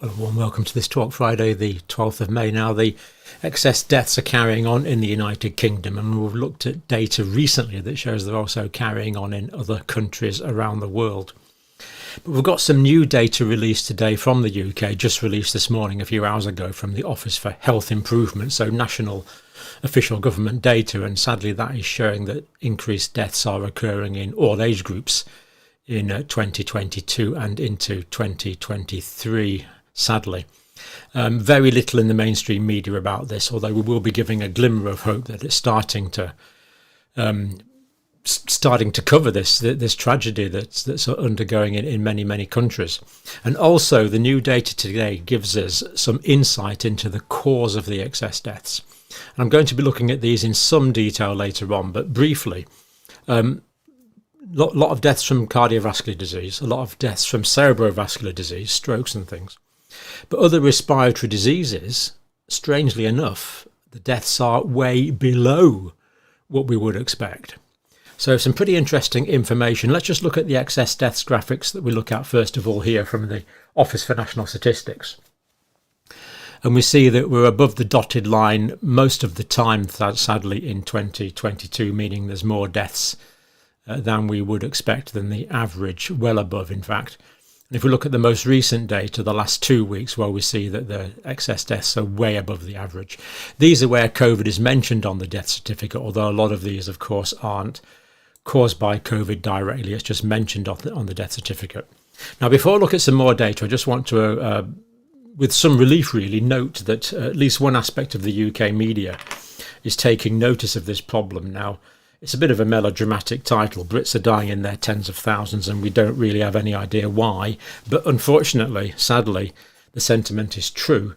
Well, a warm welcome to this talk, Friday the 12th of May. Now, the excess deaths are carrying on in the United Kingdom, and we've looked at data recently that shows they're also carrying on in other countries around the world. But we've got some new data released today from the UK, just released this morning, a few hours ago, from the Office for Health Improvement, so national official government data, and sadly that is showing that increased deaths are occurring in all age groups in 2022 and into 2023. Sadly, very little in the mainstream media about this, although we will be giving a glimmer of hope that it's starting to cover this tragedy that's undergoing in many countries. And also the new data today gives us some insight into the cause of the excess deaths. And I'm going to be looking at these in some detail later on, but briefly, lot of deaths from cardiovascular disease, a lot of deaths from cerebrovascular disease, strokes and things. But other respiratory diseases, strangely enough, the deaths are way below what we would expect. So some pretty interesting information. Let's just look at the excess deaths graphics that we look at first of all here from the Office for National Statistics. And we see that we're above the dotted line most of the time, sadly, in 2022, meaning there's more deaths than we would expect, than the average, well above, in fact. And if we look at the most recent data, the last 2 weeks, well, we see that the excess deaths are way above the average. These are where COVID is mentioned on the death certificate, although a lot of these, of course, aren't caused by COVID directly. It's just mentioned on the death certificate. Now, before I look at some more data, I just want to, with some relief really, note that at least one aspect of the UK media is taking notice of this problem now. It's a bit of a melodramatic title. Brits are dying in their tens of thousands and we don't really have any idea why. But unfortunately, sadly, the sentiment is true.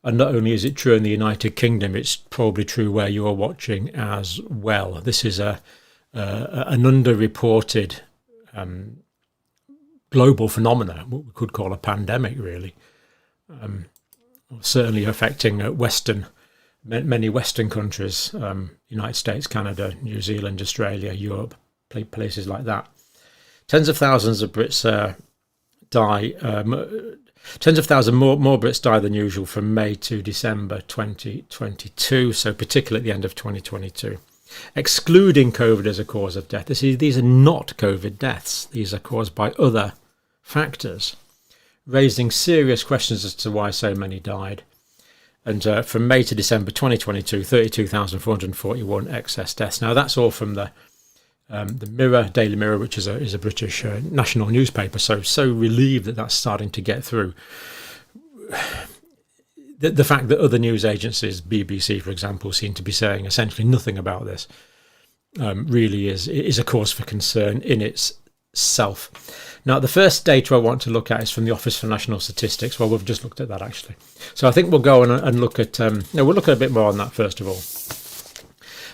And not only is it true in the United Kingdom, it's probably true where you're watching as well. This is an underreported global phenomena, what we could call a pandemic, really. Certainly affecting many Western countries, United States, Canada, New Zealand, Australia, Europe, places like that. Tens of thousands of Brits die. Tens of thousands more Brits die than usual from May to December 2022, so particularly at the end of 2022. Excluding COVID as a cause of death. These are not COVID deaths. These are caused by other factors, raising serious questions as to why so many died. And from May to December 2022, 32,441 excess deaths. Now, that's all from the Mirror, Daily Mirror, which is a British national newspaper. So relieved that that's starting to get through. The fact that other news agencies, BBC, for example, seem to be saying essentially nothing about this really is a cause for concern in itself. Now, the first data I want to look at is from the Office for National Statistics. Well, we've just looked at that, actually. So I think we'll go on and look at... we'll look at a bit more on that, first of all.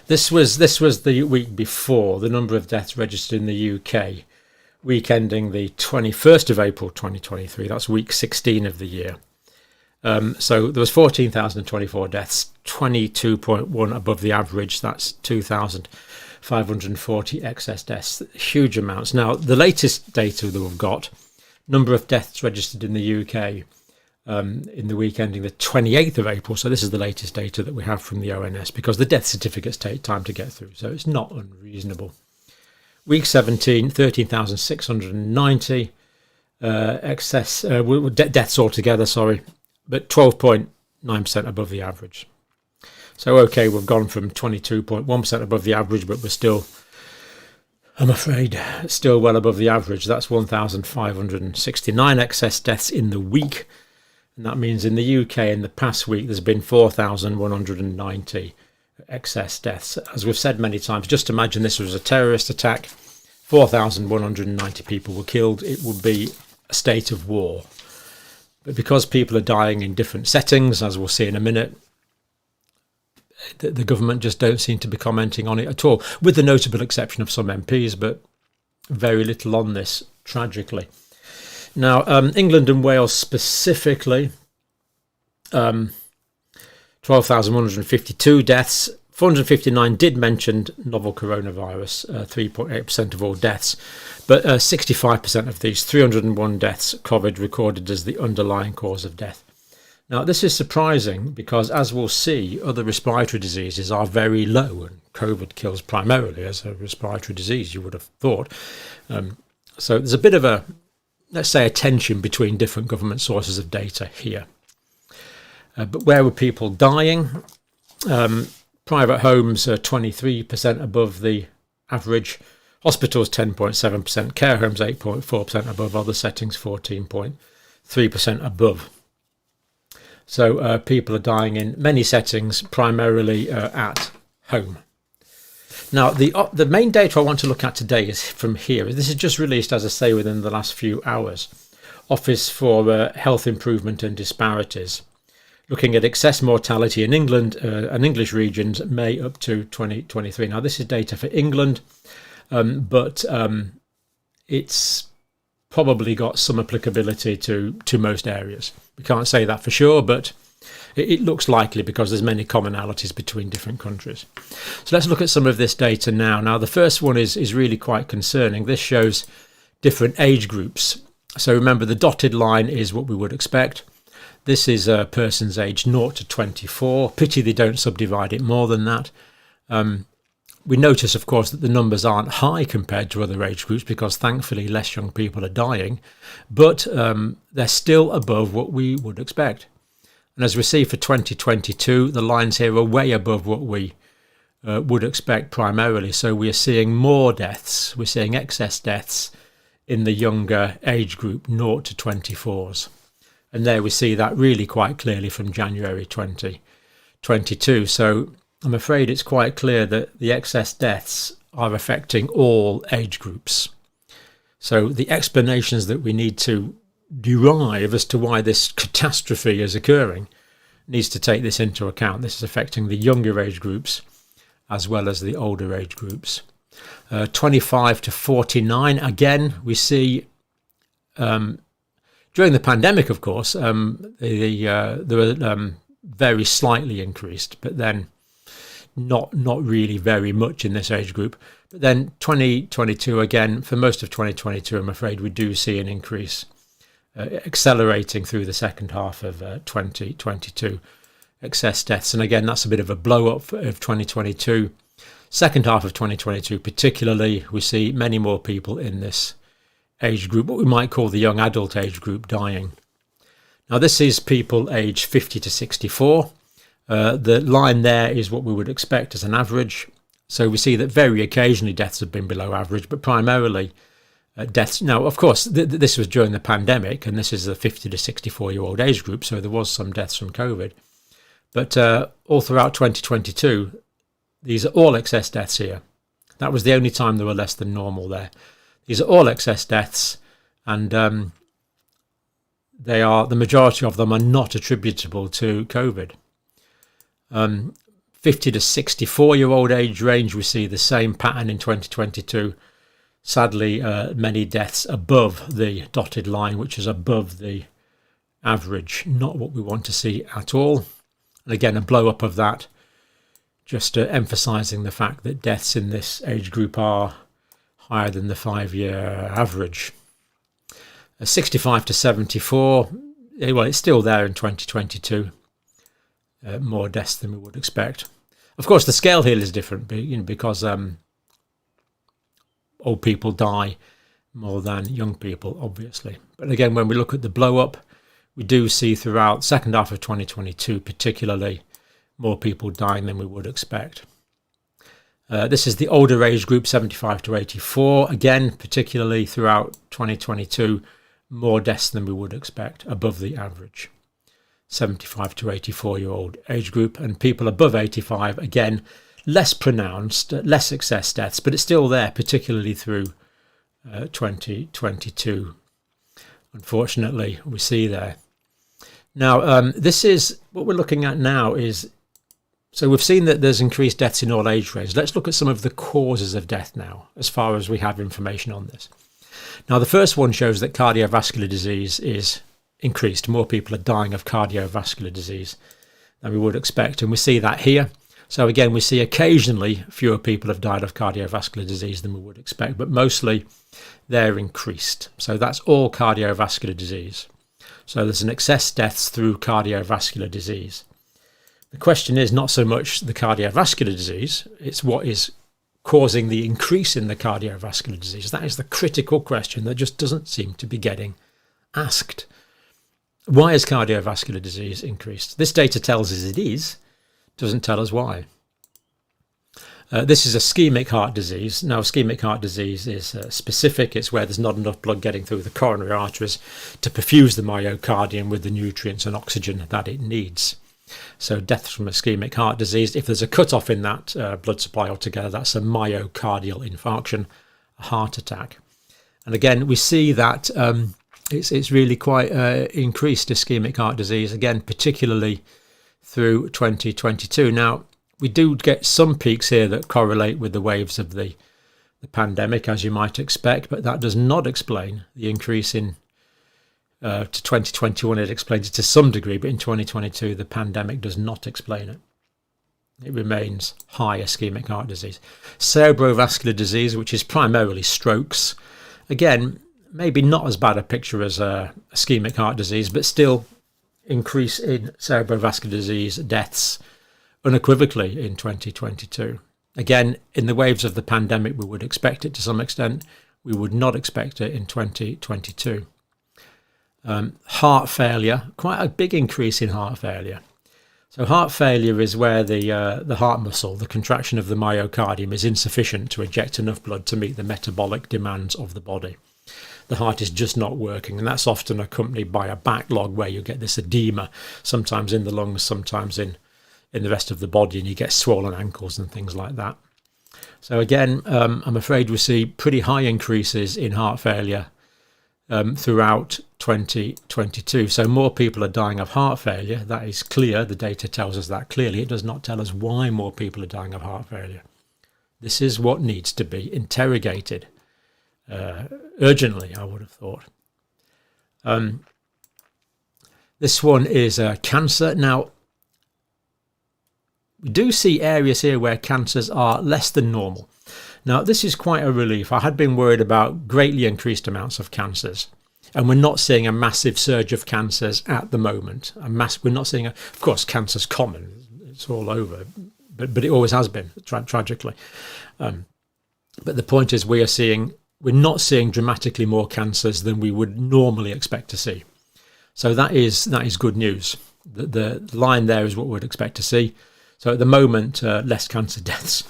This was the week before, the number of deaths registered in the UK, week ending the 21st of April 2023. That's week 16 of the year. So there was 14,024 deaths, 22.1 above the average. That's 2,540 excess deaths, huge amounts. Now, the latest data that we've got, number of deaths registered in the UK in the week ending the 28th of April. So this is the latest data that we have from the ONS, because the death certificates take time to get through. So it's not unreasonable. Week 17, 13,690 excess deaths altogether, but 12.9% above the average. So, okay, we've gone from 22.1% above the average, but we're still, I'm afraid, still well above the average. That's 1,569 excess deaths in the week. And that means in the UK in the past week, there's been 4,190 excess deaths. As we've said many times, just imagine this was a terrorist attack. 4,190 people were killed. It would be a state of war. But because people are dying in different settings, as we'll see in a minute, the government just don't seem to be commenting on it at all, with the notable exception of some MPs, but very little on this, tragically. Now, England and Wales specifically, 12,152 deaths, 459 did mention novel coronavirus, 3.8% of all deaths, but 65% of these 301 deaths COVID recorded as the underlying cause of death. Now, this is surprising because, as we'll see, other respiratory diseases are very low, and COVID kills primarily as a respiratory disease, you would have thought. So there's a bit of a, let's say, a tension between different government sources of data here. But where were people dying? Private homes are 23% above the average, hospitals 10.7%, care homes 8.4% above, other settings 14.3% above. So people are dying in many settings, primarily at home. Now, the main data I want to look at today is from here. This is just released, as I say, within the last few hours. Office for Health Improvement and Disparities, looking at excess mortality in England and English regions, May up to 2023. Now, this is data for England, but it's probably got some applicability to most areas. We can't say that for sure, but it looks likely because there's many commonalities between different countries. So let's look at some of this data now. Now, the first one is really quite concerning. This shows different age groups. So remember, the dotted line is what we would expect. This is a person's age 0 to 24. Pity they don't subdivide it more than that. We notice, of course, that the numbers aren't high compared to other age groups because, thankfully, less young people are dying. But they're still above what we would expect. And as we see for 2022, the lines here are way above what we would expect primarily. So we are seeing more deaths. We're seeing excess deaths in the younger age group 0 to 24s. And there we see that really quite clearly from January 2022. So I'm afraid it's quite clear that the excess deaths are affecting all age groups. So the explanations that we need to derive as to why this catastrophe is occurring needs to take this into account. This is affecting the younger age groups as well as the older age groups. 25 to 49, again, we see during the pandemic, of course, they were very slightly increased, but then not really very much in this age group. But then 2022, again, for most of 2022, I'm afraid we do see an increase accelerating through the second half of 2022, excess deaths. And again, that's a bit of a blow up of 2022. Second half of 2022 particularly, we see many more people in this age group, what we might call the young adult age group, dying. Now, this is people aged 50 to 64. The line there is what we would expect as an average. So we see that very occasionally deaths have been below average, but primarily deaths. Now, of course, this was during the pandemic, and this is the 50 to 64-year-old age group, so there was some deaths from COVID. But all throughout 2022, these are all excess deaths here. That was the only time they were less than normal there. These are all excess deaths, and they are, the majority of them are not attributable to COVID. 50 to 64-year-old age range, we see the same pattern in 2022. Sadly, many deaths above the dotted line, which is above the average, not what we want to see at all. And again, a blow up of that, just emphasising the fact that deaths in this age group are higher than the 5-year average. 65 to 74, well, it's still there in 2022. More deaths than we would expect. Of course, the scale here is different, because old people die more than young people, obviously. But again, when we look at the blow up, we do see throughout second half of 2022, particularly, more people dying than we would expect. This is the older age group, 75 to 84. Again, particularly throughout 2022, more deaths than we would expect, above the average. 75 to 84-year-old age group, and people above 85, again, less pronounced, less excess deaths, but it's still there, particularly through 2022. Unfortunately, we see there. Now, this is what we're looking at now is, so we've seen that there's increased deaths in all age ranges. Let's look at some of the causes of death now, as far as we have information on this. Now, the first one shows that cardiovascular disease is increased. More people are dying of cardiovascular disease than we would expect, and we see that here. So again, we see occasionally fewer people have died of cardiovascular disease than we would expect, but mostly they're increased. So that's all cardiovascular disease. So there's an excess deaths through cardiovascular disease. The question is not so much the cardiovascular disease, it's what is causing the increase in the cardiovascular disease. That is the critical question that just doesn't seem to be getting asked. Why is cardiovascular disease increased? This data tells us it is, doesn't tell us why. This is ischemic heart disease. Now, ischemic heart disease is specific. It's where there's not enough blood getting through the coronary arteries to perfuse the myocardium with the nutrients and oxygen that it needs. So deaths from ischemic heart disease, if there's a cut-off in that blood supply altogether, that's a myocardial infarction, a heart attack. And again, we see that it's really quite increased ischemic heart disease, again, particularly through 2022. Now, we do get some peaks here that correlate with the waves of the pandemic, as you might expect, but that does not explain the increase in to 2021. It explains it to some degree, but in 2022, the pandemic does not explain it. It remains high ischemic heart disease. Cerebrovascular disease, which is primarily strokes, again, maybe not as bad a picture as ischemic heart disease, but still increase in cerebrovascular disease deaths unequivocally in 2022. Again, in the waves of the pandemic, we would expect it to some extent. We would not expect it in 2022. Heart failure, quite a big increase in heart failure. So heart failure is where the heart muscle, the contraction of the myocardium, is insufficient to inject enough blood to meet the metabolic demands of the body. The heart is just not working, and that's often accompanied by a backlog where you get this edema, sometimes in the lungs, sometimes in the rest of the body, and you get swollen ankles and things like that. So again, I'm afraid we see pretty high increases in heart failure throughout 2022. So more people are dying of heart failure. That is clear. The data tells us that clearly. It does not tell us why more people are dying of heart failure. This is what needs to be interrogated urgently, I would have thought. This one is cancer. Now, we do see areas here where cancers are less than normal. Now, this is quite a relief. I had been worried about greatly increased amounts of cancers, and we're not seeing a massive surge of cancers at the moment. We're not seeing of course, cancer's common. It's all over, but it always has been, tragically. But the point is we're not seeing dramatically more cancers than we would normally expect to see. So that is good news. The line there is what we would expect to see. So at the moment, less cancer deaths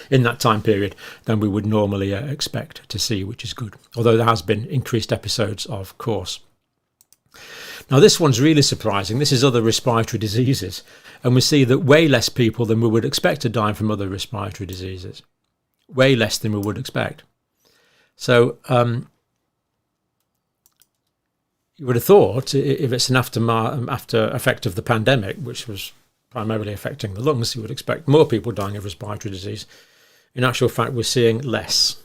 in that time period than we would normally expect to see, which is good. Although there has been increased episodes, of course. Now, this one's really surprising. This is other respiratory diseases. And we see that way less people than we would expect to die from other respiratory diseases. Way less than we would expect. So you would have thought, if it's an after effect of the pandemic, which was primarily affecting the lungs, you would expect more people dying of respiratory disease. In actual fact, we're seeing less,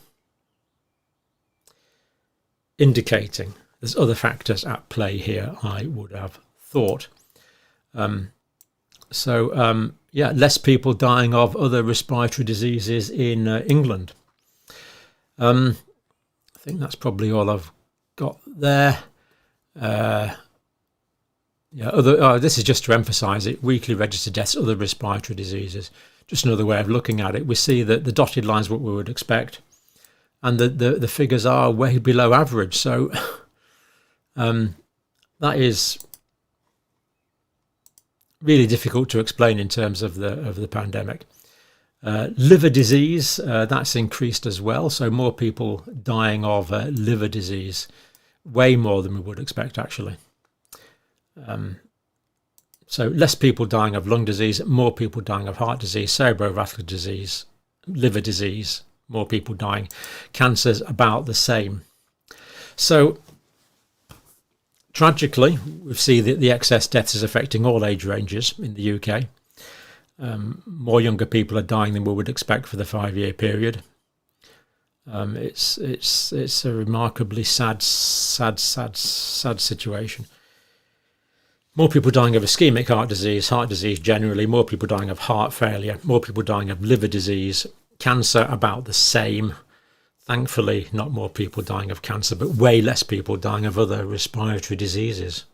indicating there's other factors at play here, I would have thought. Less people dying of other respiratory diseases in England. I think that's probably all I've got there. This is just to emphasise it. Weekly registered deaths, other respiratory diseases. Just another way of looking at it. We see that the dotted line is what we would expect, and the figures are way below average. So that is really difficult to explain in terms of the pandemic. Liver disease, that's increased as well. So more people dying of liver disease, way more than we would expect actually. So less people dying of lung disease, more people dying of heart disease, cerebrovascular disease, liver disease, more people dying. Cancer's about the same. So tragically, we see that the excess deaths is affecting all age ranges in the UK. More younger people are dying than we would expect for the 5-year period. It's a remarkably sad situation. More people dying of ischemic heart disease generally, more people dying of heart failure, more people dying of liver disease, cancer about the same. Thankfully, not more people dying of cancer, but way less people dying of other respiratory diseases.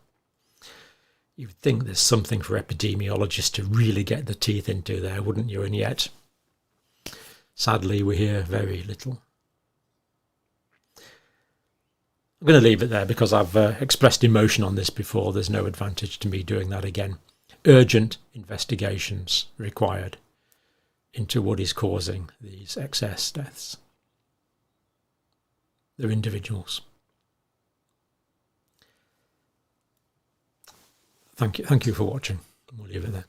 You'd think there's something for epidemiologists to really get the teeth into there, wouldn't you? And yet, sadly, we hear very little. I'm going to leave it there because I've expressed emotion on this before. There's no advantage to me doing that again. Urgent investigations required into what is causing these excess deaths. They're individuals. Thank you for watching. We'll leave it there.